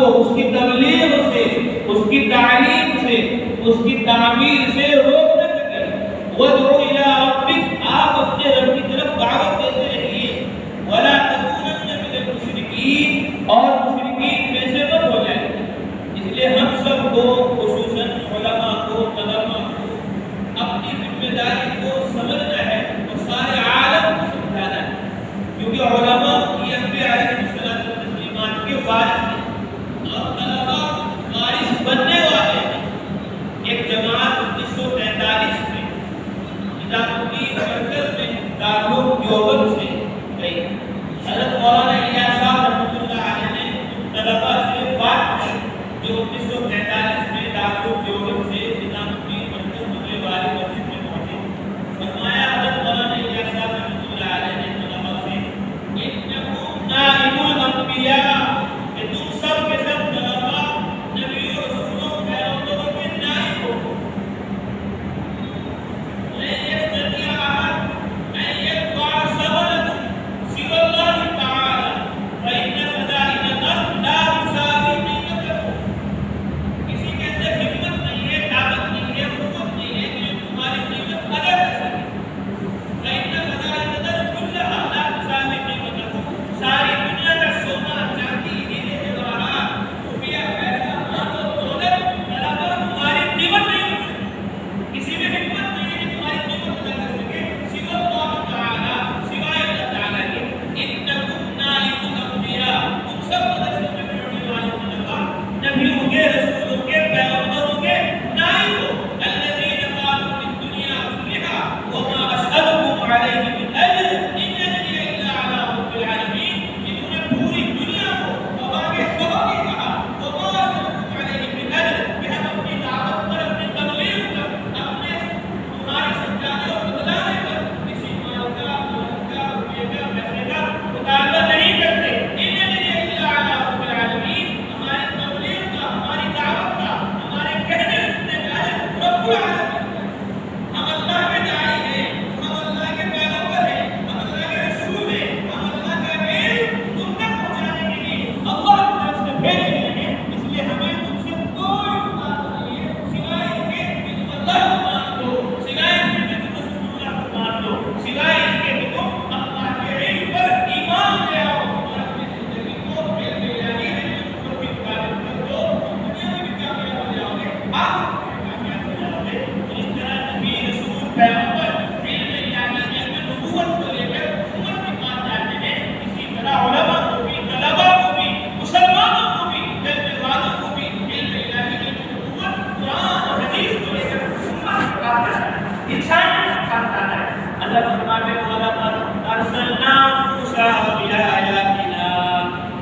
کو اس کی تبلیغ سے، اس کی تعلیم سے، اس کی تعمیر سے روک نہ سکے۔ وَادْعُ إِلَىٰ رَبِّكَ، آپ اپنے رب کی طرف دعوت دیتے رہیے۔ وَلَا تَكُونَنَّ مِنَ الْمُشْرِكِينَ، اور مشرکین میں سے مت ہو جائے۔ اس لیے ہم سب کو، خصوصاً علماء کو، طلباء کو، اپنی ذمہ داری کو سمجھنا ہے اور سارے عالم کو سمجھانا ہے، کیونکہ علماء یہ انبیاء علیہ الصلوۃ والتسلیمات کے وارث ہیں اور طلباء وارث بننے والے ہیں۔ ایک جماعت 1943 میں نظام الدین مرکز میں دارالعلوم دیوبند سے گئی۔ حضرت مولانا الیاس صاحب رحمۃ اللہ علیہ نے طلباء سے بات کی جو 1943 میں دارالعلوم دیوبند سے نظام الدین مرکز بننے والی مسجد میں پہنچے۔ فرمایا حضرت مولانا الیاس صاحب رحمۃ اللہ علیہ نے طلباء سے انکم نائب الانبیاء، کہ تم سب کے سب طلباء نبی و رسولوں پیغمبروں کے نائب ہو۔ لن يستطيع أحد أن يدفع ثمنكم سوى الله تعالى فإن خزائن الأرض لا تساوي قيمتكم۔ کسی کے اندر ہمت نہیں ہے، طاقت نہیں ہے، قوت نہیں ہے کہ تمہاری قیمت ادا کر سکے۔ فإن خزائن الأرض كلها لا تساوي قيمتكم، ساری دنیا کا سونا، چاندی، ہیرے جواہرات، روپیہ، پیسہ، مال و دولت، طلباء تمہاری قیمت نہیں کر سکتے۔ کسی میں ہمت نہیں ہے کہ تمہاری قیمت ادا کر سکے سوى اللہ تعالیٰ، سوائے اللہ تعالیٰ کے۔ انکم نائب الانبیاء، تم سب مدرسے میں پڑھنے والے طلباء نبیوں کے، رسولوں کے، پیغمبروں کے نائب ہو۔ الذین قالوا للدنیا كلها وما أسألكم عليه من أجر إن أجري إلا على رب العالمين، جنہوں نے پوری دنیا کو وبا کے خبر کے کہا وما أسألكم عليه من أجر، کہ ہم اپنی دعوت پر، اپنی تبلیغ پر، اپنے تمہارے سمجھانے اور بتلانے پر کسی مال کا، دولت کا، روپیے کا، پیسے کا مطالبہ نہیں کرتے۔ ان أجري إلا على رب العالمين، ہماری تبلیغ کا، ہماری دعوت کا، ہمارے کہنے سننے کا اجر رب العالمین کا۔ ہم اللہ کے داعی ہیں، ہم اللہ کے پیغمبر ہیں، ہم اللہ کے رسول ہیں، ہم اللہ کا علم تم تک پہنچانے کے لیے اللہ کی طرف سے بھیجے گئے ہیں۔ اس لیے ہمیں تم سے کوئی مطالبہ نہیں ہے سوائے اس کے کہ تم اللہ کو مان لو، سوائے اس کے کہ تم رسول اللہ کو مان لو، سوائے اس کے کہ تم اللہ کے علم پر ایمان لے آؤ اور اپنی زندگی کو علم الہی ہے پر بھی غالب کر دو، دنیا میں بھی کامیاب ہو جاؤ گے، آخرت میں بھی کامیاب ہو جاؤ گے۔ تو اس طرح نبی، رسول، پیغمبر علم الہی، علم نبوت کو لے کر امت کی بات جانتے ہیں، اسی طرح علماء کو بھی، طلباء کو بھی، مسلمانوں کو بھی، جلنے والوں کو بھی علم الہی، علم نبوت، قرآن اور حدیث کو لے کر امت کی بات جاننا ہے، انسانیت کی بات جاننا ہے۔ اللہ فرماتے ہیں وَلَقَدْ أَرْسَلْنَا مُوسَىٰ بِآيَاتِنَا،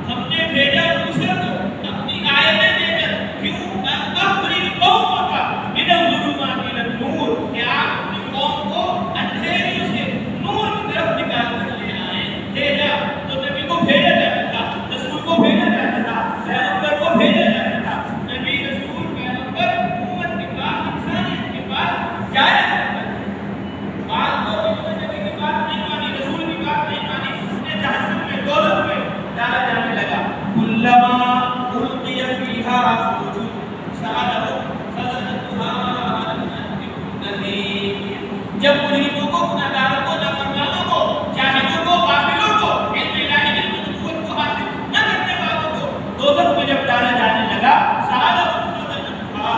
ہم نے بھیجا موسیٰ کو اپنی آیتیں دے کر، کیوں؟ أَنْ أَخْرِجْ قَوْمَكَ مِنَ الظُّلُمَاتِ إِلَى النُّورِ، کہ آپ اپنی قوم کو اندھیریوں سے نور کی طرف نکال کر لے آئیں۔ بھیجا تو نبی کو بھیجا جاتا تھا، رسول کو بھیجا جاتا تھا، پیغمبر کو بھیجا جاتا تھا۔ نبی، رسول، پیغمبر امت کے پاس، انسانیت کے پاس جایا جاتا تھا۔ بعض لوگ جنہوں نے نبی کی بات نہیں مانی، رسول کی بات نہیں مانی، انہیں جہنم میں، دوزخ میں ڈالا جانے لگا۔ كُلَّمَا أُلْقِيَ فِيهَا فَوْجٌ سَأَلَهُمْ خَزَنَتُهَا أَلَمْ يَأْتِكُمْ نَذِيرٌ، جب مجرموں کو، گناہگاروں کو، نافرمانوں کو، جاہلوں کو، غافلوں کو، علم الہی، علم نبوت کو حاصل نہ کرنے والوں کو دوزخ میں جب ڈالا جانے لگا، سَأَلَهُمْ خَزَنَتُهَا،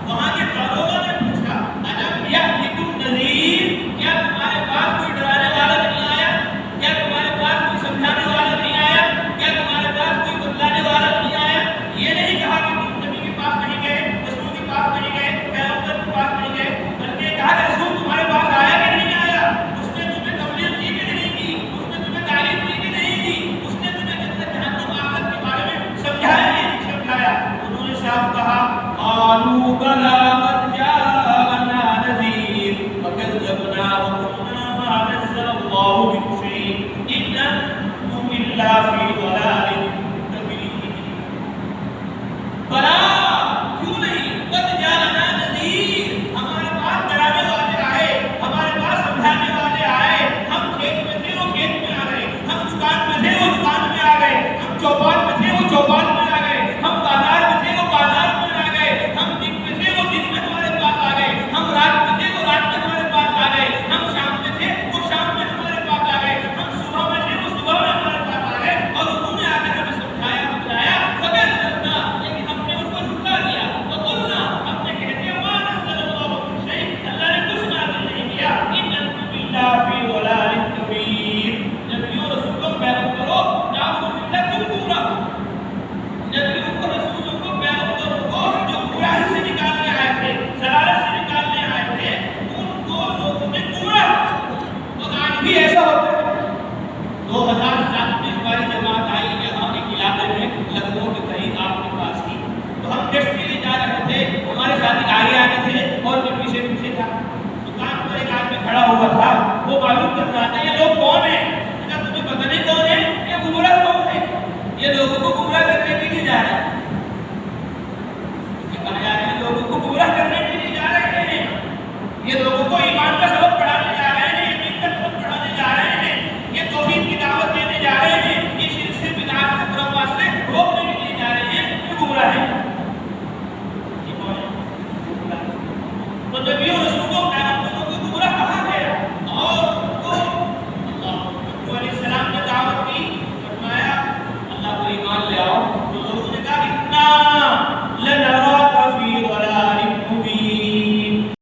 وہاں کے داروغہ نے پوچھا أَلَمْ يَأْتِكُمْ نَذِيرٌ، کیا تمہارے پاس کوئی ڈرانے والا نہیں آیا؟ کیا تمہارے پاس کوئی سمجھانے والا نہیں آیا؟ کیا تمہارے پاس کوئی بتلانے والا نہیں آیا؟ یہ نہیں کہا کہ تم نبی کے پاس نہیں گئے، رسول کے پاس نہیں گئے، پیغمبر کے پاس نہیں گئے، بلکہ کہا کہ رسول تمہارے پاس آیا کہ نہیں آیا؟ اس نے تمہیں تبلیغ کی کہ نہیں کی؟ اس نے تمہیں تعلیم کی کہ نہیں کی؟ اس نے تمہیں جنت جہنم آخرت کے بارے میں سمجھایا کہ نہیں سمجھایا؟ انہوں نے صاف کہا قالوا بلى قد جاءنا نذير فكذبنا وقلنا ما نزل الله من شيء إن أنتم إلا في ضلال كبير۔ بلا، کیوں نہیں؟ قد جاءنا نذير، ہمارے پاس ڈرانے والے آئے، ہمارے پاس سمجھانے والے آئے، ہم کھیت میں تھے وہ کھیت میں آ گئے، ہم دکان میں تھے وہ دکان میں آ گئے، ہم چوپال میں تھے وہ چوپال میں آ گئے، ہم معلوم کرنا ہے یہ لوگ کون ہیں